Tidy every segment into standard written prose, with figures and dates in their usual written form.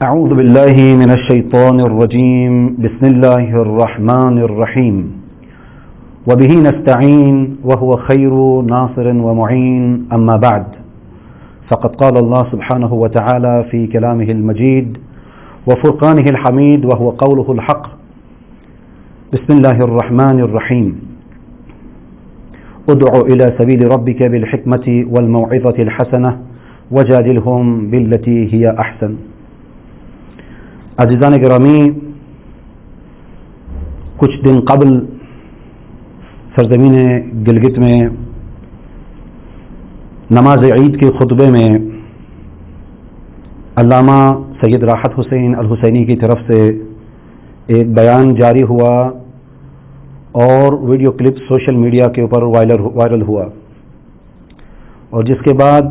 أعوذ بالله من الشيطان الرجيم بسم الله الرحمن الرحيم وبه نستعين وهو خير ناصر ومعين أما بعد فقد قال الله سبحانه وتعالى في كلامه المجيد وفرقانه الحميد وهو قوله الحق بسم الله الرحمن الرحيم ادع إلى سبيل ربك بالحكمة والموعظة الحسنة وجادلهم بالتي هي أحسن. عزیزان گرامی، کچھ دن قبل سرزمین گلگت میں نماز عید کے خطبے میں علامہ سید راحت حسین الحسینی کی طرف سے ایک بیان جاری ہوا اور ویڈیو کلپ سوشل میڈیا کے اوپر وائرل ہوا، اور جس کے بعد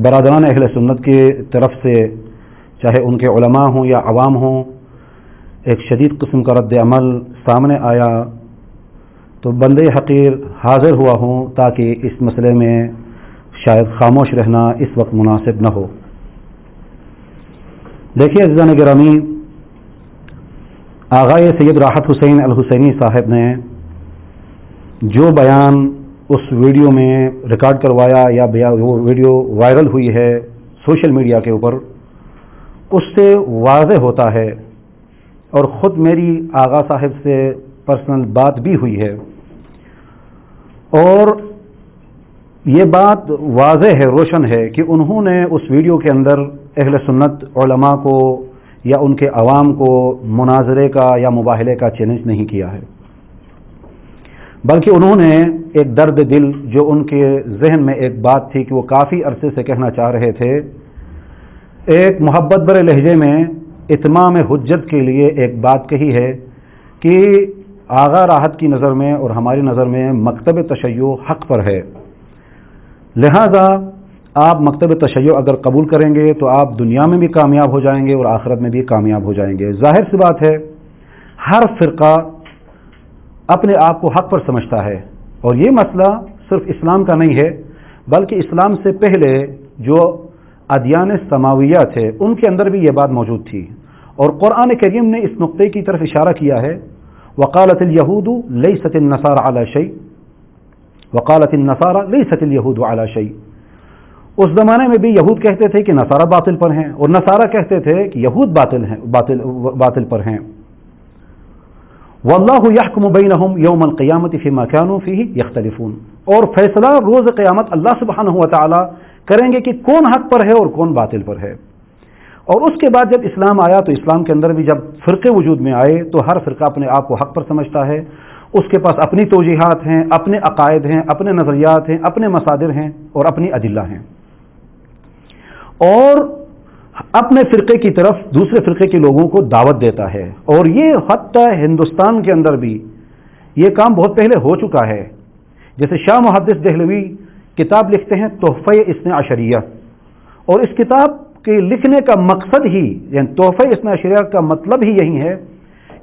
برادران اہل سنت کی طرف سے، چاہے ان کے علماء ہوں یا عوام ہوں، ایک شدید قسم کا رد عمل سامنے آیا. تو بندے حقیر حاضر ہوا ہوں تاکہ اس مسئلے میں شاید خاموش رہنا اس وقت مناسب نہ ہو. دیکھیے عزیزان گرامی، آغائے سید راحت حسین الحسینی صاحب نے جو بیان اس ویڈیو میں ریکارڈ کروایا یا وہ ویڈیو وائرل ہوئی ہے سوشل میڈیا کے اوپر، اس سے واضح ہوتا ہے، اور خود میری آغا صاحب سے پرسنل بات بھی ہوئی ہے، اور یہ بات واضح ہے، روشن ہے کہ انہوں نے اس ویڈیو کے اندر اہل سنت علماء کو یا ان کے عوام کو مناظرے کا یا مباہلے کا چیلنج نہیں کیا ہے، بلکہ انہوں نے ایک درد دل جو ان کے ذہن میں ایک بات تھی کہ وہ کافی عرصے سے کہنا چاہ رہے تھے، ایک محبت برے لہجے میں اتمام حجت کے لیے ایک بات کہی ہے کہ آغا راحت کی نظر میں اور ہماری نظر میں مکتب تشیع حق پر ہے، لہذا آپ مکتب تشیع اگر قبول کریں گے تو آپ دنیا میں بھی کامیاب ہو جائیں گے اور آخرت میں بھی کامیاب ہو جائیں گے. ظاہر سی بات ہے، ہر فرقہ اپنے آپ کو حق پر سمجھتا ہے، اور یہ مسئلہ صرف اسلام کا نہیں ہے بلکہ اسلام سے پہلے جو ادیان سماویہ تھے ان کے اندر بھی یہ بات موجود تھی، اور قرآن کریم نے اس نقطے کی طرف اشارہ کیا ہے. وقالت اليهود ليست النصارى على شيء وقالت النصارى ليست اليهود على شيء. اس زمانے میں بھی یہود کہتے تھے کہ نصارہ باطل پر ہیں، اور نصارہ کہتے تھے کہ یہود باطل پر ہیں. واللہ یحکم بینہم یوم القیامت فیما کانوا فیہ یختلفون. اور فیصلہ روز قیامت اللہ سبحانہ و تعالی کریں گے کہ کون حق پر ہے اور کون باطل پر ہے. اور اس کے بعد جب اسلام آیا تو اسلام کے اندر بھی جب فرقے وجود میں آئے تو ہر فرقہ اپنے آپ کو حق پر سمجھتا ہے، اس کے پاس اپنی توجیحات ہیں، اپنے عقائد ہیں، اپنے نظریات ہیں، اپنے مصادر ہیں اور اپنی ادلہ ہیں، اور اپنے فرقے کی طرف دوسرے فرقے کے لوگوں کو دعوت دیتا ہے. اور یہ حتی ہندوستان کے اندر بھی یہ کام بہت پہلے ہو چکا ہے. جیسے شاہ محدث دہلوی کتاب لکھتے ہیں تحفہ اثنا عشریہ، اور اس کتاب کے لکھنے کا مقصد ہی، یعنی تحفہ اثنا عشریہ کا مطلب ہی یہی ہے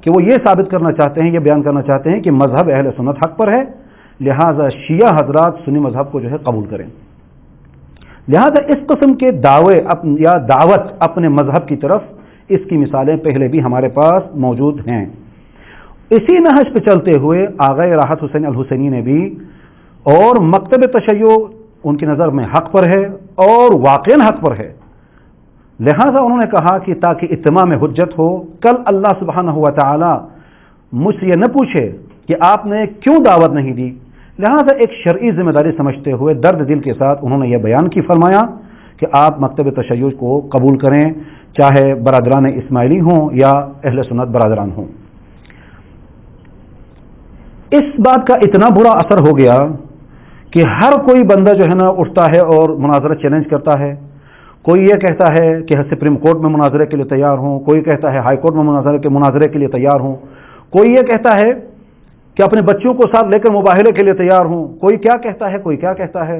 کہ وہ یہ ثابت کرنا چاہتے ہیں، یہ بیان کرنا چاہتے ہیں کہ مذہب اہل سنت حق پر ہے، لہذا شیعہ حضرات سنی مذہب کو جو ہے قبول کریں. لہذا اس قسم کے دعوے یا دعوت اپنے مذہب کی طرف، اس کی مثالیں پہلے بھی ہمارے پاس موجود ہیں. اسی نہج پہ چلتے ہوئے آغا راحت حسین الحسینی نے بھی، اور مکتب تشیع ان کی نظر میں حق پر ہے اور واقعاً حق پر ہے، لہذا انہوں نے کہا کہ تاکہ اتمام حجت ہو، کل اللہ سبحانہ و تعالی مجھ سے یہ نہ پوچھے کہ آپ نے کیوں دعوت نہیں دی، لہذا ایک شرعی ذمہ داری سمجھتے ہوئے درد دل کے ساتھ انہوں نے یہ بیان کی فرمایا کہ آپ مکتب تشیع کو قبول کریں، چاہے برادران اسماعیلی ہوں یا اہل سنت برادران ہوں. اس بات کا اتنا برا اثر ہو گیا کہ ہر کوئی بندہ جو ہے نا اٹھتا ہے اور مناظرہ چیلنج کرتا ہے. کوئی یہ کہتا ہے کہ سپریم کورٹ میں مناظرے کے لیے تیار ہوں، کوئی کہتا ہے ہائی کورٹ میں مناظرے کے لیے تیار ہوں، کوئی یہ کہتا ہے کہ اپنے بچوں کو ساتھ لے کر مباہلے کے لیے تیار ہوں، کوئی کیا کہتا ہے، کوئی کیا کہتا ہے.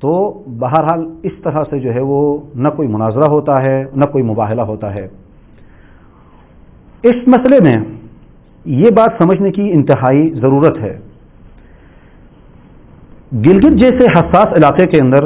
تو بہرحال اس طرح سے جو ہے وہ نہ کوئی مناظرہ ہوتا ہے نہ کوئی مباہلہ ہوتا ہے. اس مسئلے میں یہ بات سمجھنے کی انتہائی ضرورت ہے. گلگت جیسے حساس علاقے کے اندر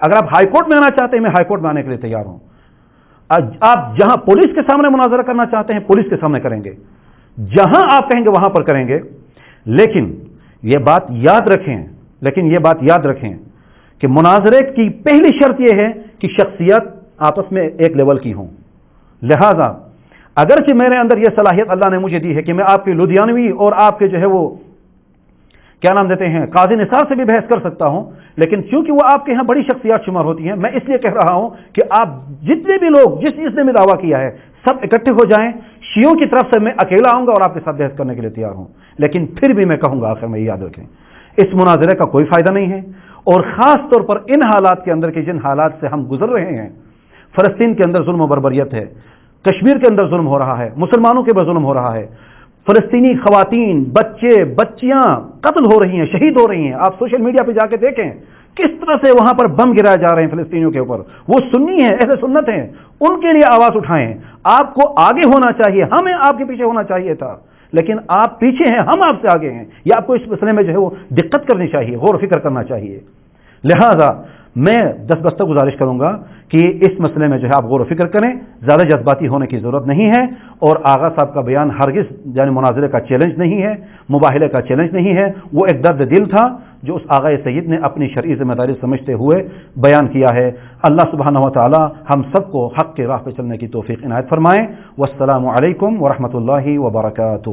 اگر آپ ہائی کورٹ میں آنا چاہتے ہیں میں ہائی کورٹ میں آنے کے لیے تیار ہوں. آپ جہاں پولیس کے سامنے مناظرہ کرنا چاہتے ہیں پولیس کے سامنے کریں گے, جہاں آپ کہیں گے وہاں پر کریں گے. لیکن یہ بات یاد رکھیں کہ مناظرے کی پہلی شرط یہ ہے کہ شخصیت آپس میں ایک لیول کی ہوں. لہذا اگرچہ میرے اندر یہ صلاحیت اللہ نے مجھے دی ہے کہ میں آپ کے لدھیانوی اور آپ کے جو ہے وہ کیا نام دیتے ہیں قاضی نثار سے بھی بحث کر سکتا ہوں, لیکن چونکہ وہ آپ کے یہاں بڑی شخصیات شمار ہوتی ہیں, میں اس لیے کہہ رہا ہوں کہ آپ جتنے بھی لوگ جس چیز نے بھی دعویٰ کیا ہے سب اکٹھے ہو جائیں. شیعوں کی طرف سے میں اکیلا آؤں گا اور آپ کے ساتھ بحث کرنے کے لیے تیار ہوں, لیکن پھر بھی میں کہوں گا آخر میں یاد رکھیں اس مناظرے کا کوئی فائدہ نہیں ہے. اور خاص طور پر ان حالات کے اندر کہ جن حالات سے ہم گزر رہے ہیں, فلسطین کے اندر ظلم و بربریت ہے, کشمیر کے اندر ظلم ہو رہا ہے, مسلمانوں کے اوپر ظلم ہو رہا ہے, فلسطینی خواتین بچے بچیاں قتل ہو رہی ہیں, شہید ہو رہی ہیں. آپ سوشل میڈیا پہ جا کے دیکھیں کس طرح سے وہاں پر بم گرائے جا رہے ہیں فلسطینیوں کے اوپر. وہ سنی ہیں, ایسے سنت ہیں, ان کے لیے آواز اٹھائیں. آپ کو آگے ہونا چاہیے, ہمیں آپ کے پیچھے ہونا چاہیے تھا, لیکن آپ پیچھے ہیں, ہم آپ سے آگے ہیں. یہ آپ کو اس مسئلے میں جو ہے وہ دقت کرنی چاہیے, غور و فکر کرنا چاہیے. لہذا میں دستبستہ گزارش کروں گا کہ اس مسئلے میں جو ہے آپ غور و فکر کریں, زیادہ جذباتی ہونے کی ضرورت نہیں ہے. اور آغا صاحب کا بیان ہرگز یعنی مناظرے کا چیلنج نہیں ہے, مباہلے کا چیلنج نہیں ہے. وہ ایک درد دل تھا جو اس آغا سید نے اپنی شرعی ذمہ داری سمجھتے ہوئے بیان کیا ہے. اللہ سبحانہ و تعالی ہم سب کو حق کے راہ پہ چلنے کی توفیق عنایت فرمائیں. والسلام علیکم ورحمۃ اللہ وبرکاتہ.